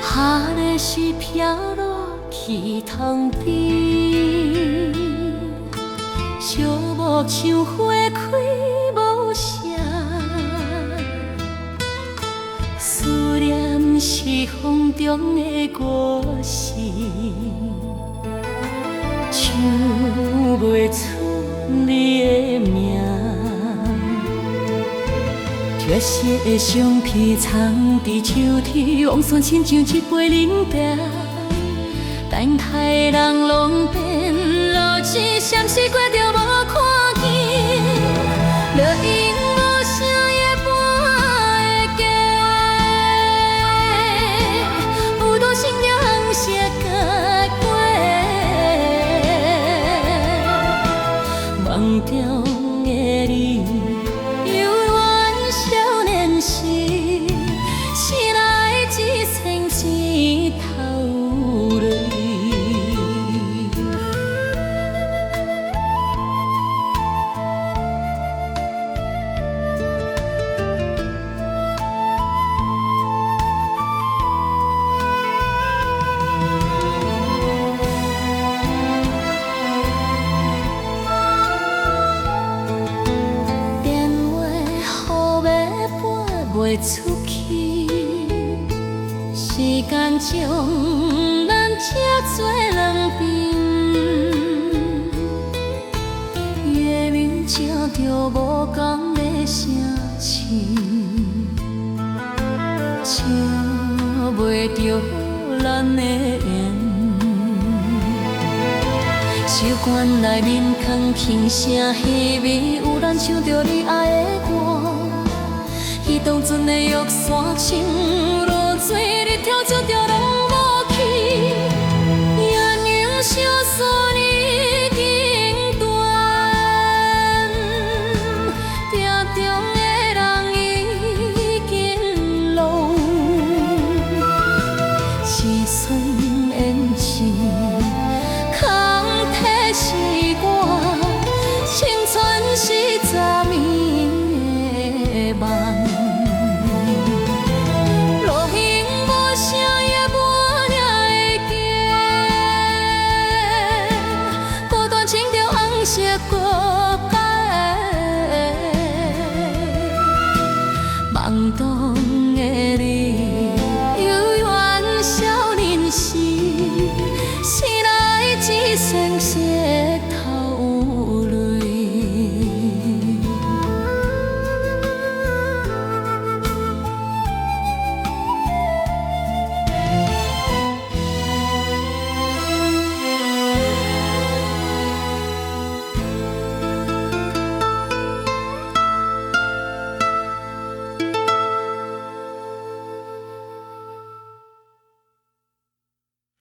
下日是飘落去塘边，小木像花开无声，思念是风中的歌声，唱袂出你的名。月色的相片藏伫抽屉，望山亲像一杯冷茶，等待人拢变路痴，闪失过着无看见，落英无声夜半的家，有多心了红色甲过，梦中的你。少年时，醒来一千钱头泪。袂出去，时间将咱扯做两边，月明照着无同的声情，照袂着咱的缘。手管内面藏轻声稀微，有咱唱着你爱的歌。伊当阵的玉山青露水，日头照着咱。